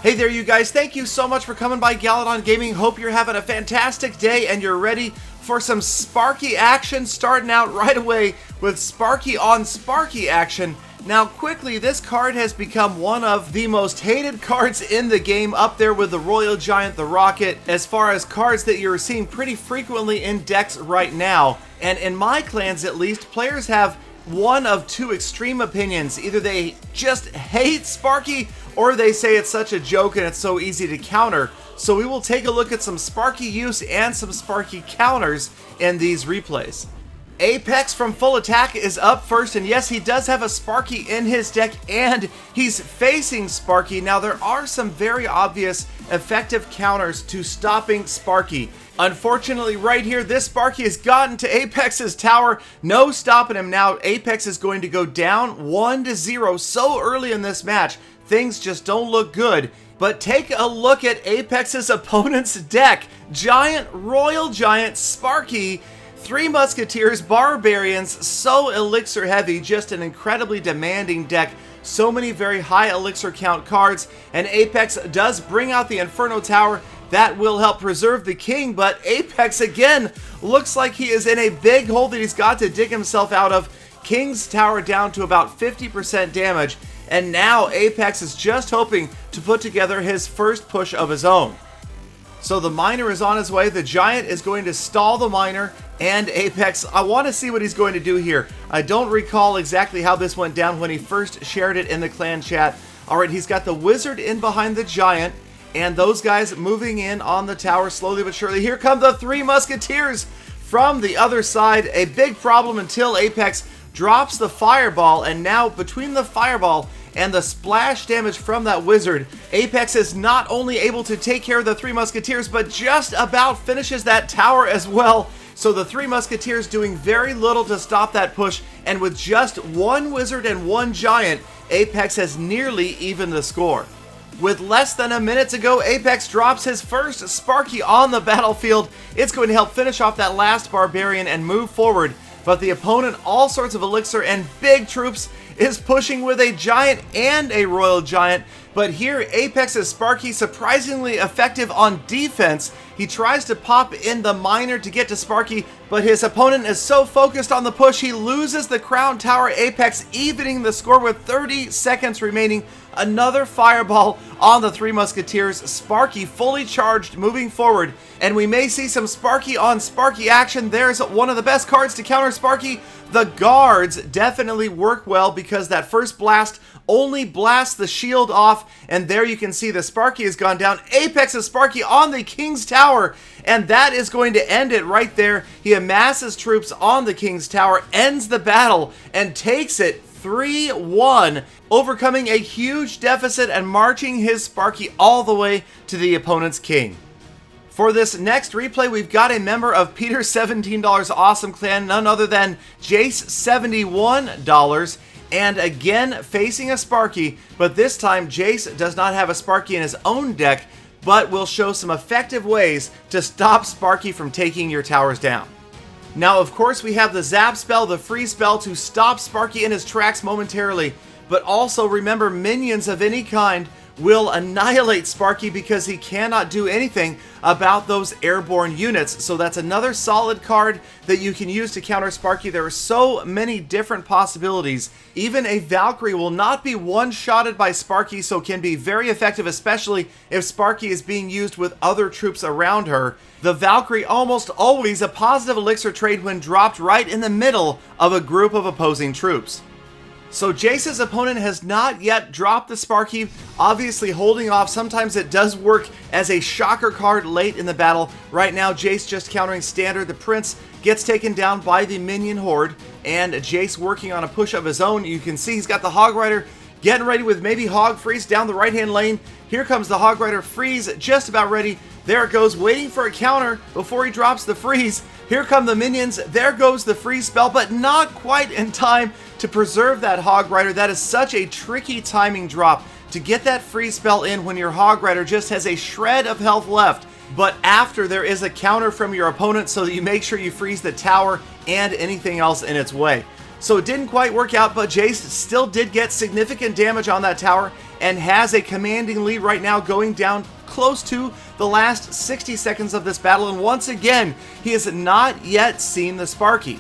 Hey there, you guys. Thank you so much for coming by Galadon Gaming. Hope you're having a fantastic day and you're ready for some Sparky action, starting out right away with Sparky on Sparky action. Now, quickly, this card has become one of the most hated cards in the game, up there with the Royal Giant, the Rocket, as far as cards that you're seeing pretty frequently in decks right now. And in my clans, at least, players have one of two extreme opinions. Either they just hate Sparky, or they say it's such a joke and it's so easy to counter. So we will take a look at some Sparky use and some Sparky counters in these replays. Apex from Full Attack is up first, and yes, he does have a Sparky in his deck, and he's facing Sparky. Now, there are some very obvious effective counters to stopping Sparky. Unfortunately, right here, this Sparky has gotten to Apex's tower. No stopping him now. Apex is going to go down 1-0 so early in this match. Things just don't look good. But take a look at Apex's opponent's deck. Giant, Royal Giant, Sparky, Three Musketeers, Barbarians, so elixir heavy, just an incredibly demanding deck. So many very high elixir count cards, and Apex does bring out the Inferno Tower. That will help preserve the king, but Apex again looks like he is in a big hole that he's got to dig himself out of. King's Tower down to about 50% damage, and now Apex is just hoping to put together his first push of his own. So the miner is on his way. The giant is going to stall the miner, and Apex, I want to see what he's going to do here. I don't recall exactly how this went down when he first shared it in the clan chat. Alright, he's got the wizard in behind the giant, and those guys moving in on the tower slowly but surely. Here come the Three Musketeers from the other side. A big problem until Apex drops the fireball, and now between the fireball and the splash damage from that wizard, Apex is not only able to take care of the Three Musketeers, but just about finishes that tower as well. So the Three Musketeers doing very little to stop that push, and with just one wizard and one giant, Apex has nearly evened the score. With less than a minute to go, Apex drops his first Sparky on the battlefield. It's going to help finish off that last Barbarian and move forward, but the opponent, all sorts of elixir and big troops, is pushing with a giant and a Royal Giant. But here, Apex's Sparky surprisingly effective on defense. He tries to pop in the miner to get to Sparky, but his opponent is so focused on the push, he loses the Crown Tower. Apex evening the score with 30 seconds remaining. Another fireball on the Three Musketeers. Sparky fully charged, moving forward, and we may see some Sparky on Sparky action. There's one of the best cards to counter Sparky. The guards definitely work well because that first blast only blasts the shield off, and there you can see the Sparky has gone down. Apex's Sparky on the King's Tower, and that is going to end it right there. He amasses troops on the King's Tower, ends the battle, and takes it 3-1, overcoming a huge deficit and marching his Sparky all the way to the opponent's king. For this next replay, we've got a member of Peter's $17 Awesome Clan, none other than Jace $71, and again facing a Sparky, but this time Jace does not have a Sparky in his own deck, but will show some effective ways to stop Sparky from taking your towers down. Now, of course, we have the Zap spell, the freeze spell to stop Sparky in his tracks momentarily, but also remember, minions of any kind will annihilate Sparky because he cannot do anything about those airborne units. So that's another solid card that you can use to counter Sparky. There are so many different possibilities. Even a Valkyrie will not be one-shotted by Sparky, so can be very effective, especially if Sparky is being used with other troops around her. The Valkyrie almost always a positive elixir trade when dropped right in the middle of a group of opposing troops. So Jace's opponent has not yet dropped the Sparky, obviously holding off. Sometimes it does work as a shocker card late in the battle. Right now, Jace just countering standard. The Prince gets taken down by the minion horde, and Jace working on a push of his own. You can see he's got the Hog Rider getting ready with maybe Hog Freeze down the right-hand lane. Here comes the Hog Rider Freeze, just about ready. There it goes, waiting for a counter before he drops the freeze. Here come the minions. There goes the freeze spell, but not quite in time to preserve that Hog Rider. That is such a tricky timing drop to get that freeze spell in when your Hog Rider just has a shred of health left. But after there is a counter from your opponent, so that you make sure you freeze the tower and anything else in its way. So it didn't quite work out, but Jace still did get significant damage on that tower and has a commanding lead right now, going down close to the last 60 seconds of this battle. And once again, he has not yet seen the Sparky.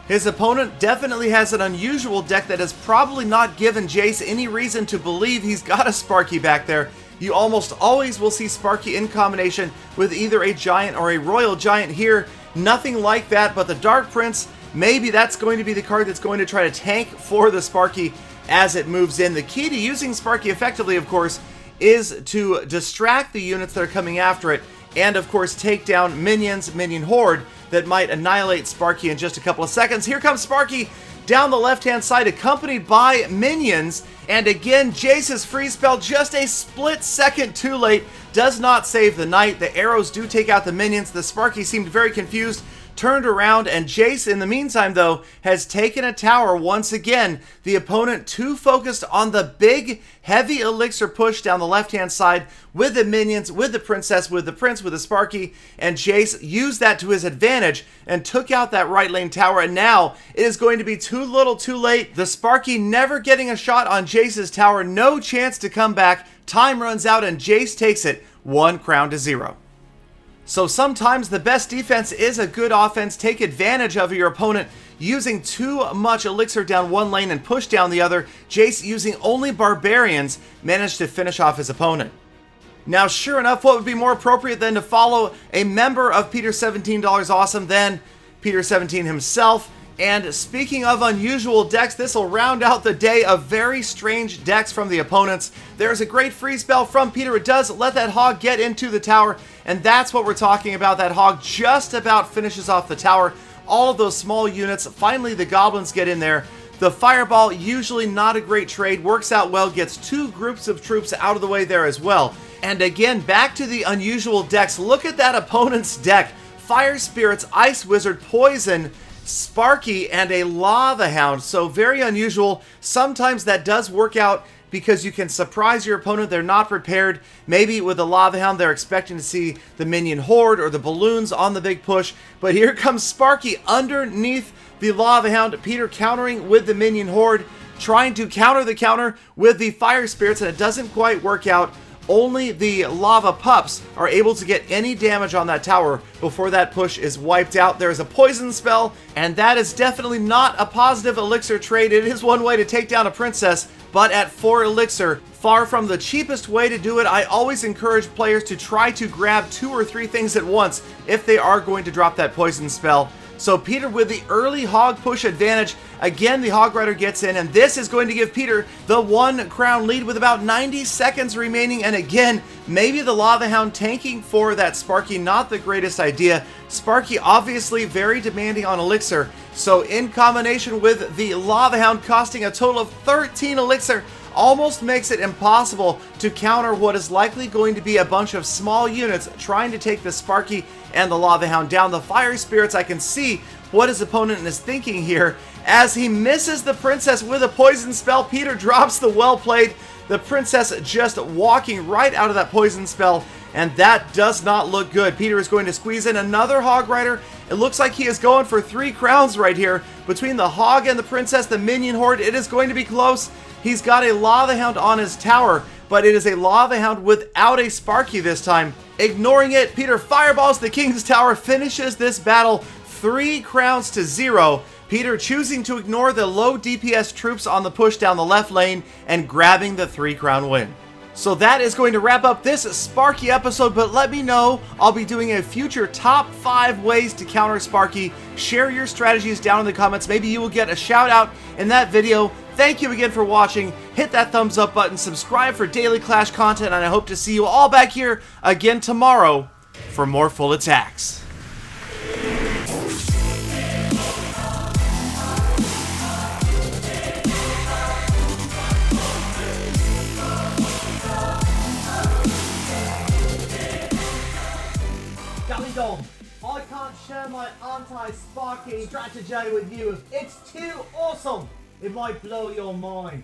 His opponent definitely has an unusual deck that has probably not given Jace any reason to believe he's got a Sparky back there. You almost always will see Sparky in combination with either a Giant or a Royal Giant. Here, nothing like that, but the Dark Prince, maybe that's going to be the card that's going to try to tank for the Sparky as it moves in. The key to using Sparky effectively, of course, is to distract the units that are coming after it, and of course take down minion horde that might annihilate Sparky in just a couple of seconds. Here comes Sparky down the left-hand side, accompanied by minions, and again, Jace's freeze spell, just a split second too late, does not save the knight. The arrows do take out the minions. The Sparky seemed very confused, turned around, and Jace, in the meantime, though, has taken a tower once again. The opponent too focused on the big, heavy elixir push down the left-hand side with the minions, with the princess, with the prince, with the Sparky, and Jace used that to his advantage and took out that right lane tower, and now it is going to be too little too late. The Sparky never getting a shot on Jace's tower, no chance to come back. Time runs out, and Jace takes it 1 crown to 0. So sometimes the best defense is a good offense. Take advantage of your opponent using too much elixir down one lane and push down the other. Jace, using only barbarians, managed to finish off his opponent. Now, sure enough, what would be more appropriate than to follow a member of Peter $17 Awesome than Peter 17 himself? And speaking of unusual decks, this will round out the day of very strange decks from the opponents. There's a great freeze spell from Peter. It does let that hog get into the tower, and that's what we're talking about. That hog just about finishes off the tower. All of those small units, finally the goblins get in there. The fireball, usually not a great trade, works out well, gets 2 groups of troops out of the way there as well. And again, back to the unusual decks. Look at that opponent's deck. Fire Spirits, Ice Wizard, Poison, Sparky, and a Lava Hound. So very unusual. Sometimes that does work out because you can surprise your opponent. They're not prepared. Maybe with a Lava Hound, they're expecting to see the minion horde or the balloons on the big push. But here comes Sparky underneath the Lava Hound. Peter countering with the minion horde, trying to counter the counter with the Fire Spirits, and it doesn't quite work out. Only the Lava Pups are able to get any damage on that tower before that push is wiped out. There's a poison spell, and that is definitely not a positive elixir trade. It is one way to take down a princess, but at 4 elixir, far from the cheapest way to do it. I always encourage players to try to grab 2 or 3 things at once if they are going to drop that poison spell. So Peter with the early hog push advantage. Again, the Hog Rider gets in, and this is going to give Peter the 1 crown lead with about 90 seconds remaining. And again, maybe the Lava Hound tanking for that Sparky, not the greatest idea. Sparky obviously very demanding on elixir, so in combination with the Lava Hound costing a total of 13 elixir, almost makes it impossible to counter what is likely going to be a bunch of small units trying to take the Sparky and the Lava Hound down. The Fire Spirits, I can see what his opponent is thinking here. As he misses the princess with a poison spell, Peter drops the well played. The princess just walking right out of that poison spell, and that does not look good. Peter is going to squeeze in another Hog Rider. It looks like he is going for 3 crowns right here. Between the hog and the princess, the minion horde, it is going to be close. He's got a Lava Hound on his tower, but it is a Lava Hound without a Sparky this time. Ignoring it, Peter fireballs the King's Tower, finishes this battle 3 crowns to 0. Peter choosing to ignore the low DPS troops on the push down the left lane and grabbing the 3 crown win. So that is going to wrap up this Sparky episode, but let me know. I'll be doing a future top 5 ways to counter Sparky. Share your strategies down in the comments. Maybe you will get a shout out in that video. Thank you again for watching. Hit that thumbs up button, subscribe for daily Clash content, and I hope to see you all back here again tomorrow for more full attacks. Galadon, I can't share my anti-Sparky strategy with you. It's too awesome. It might blow your mind.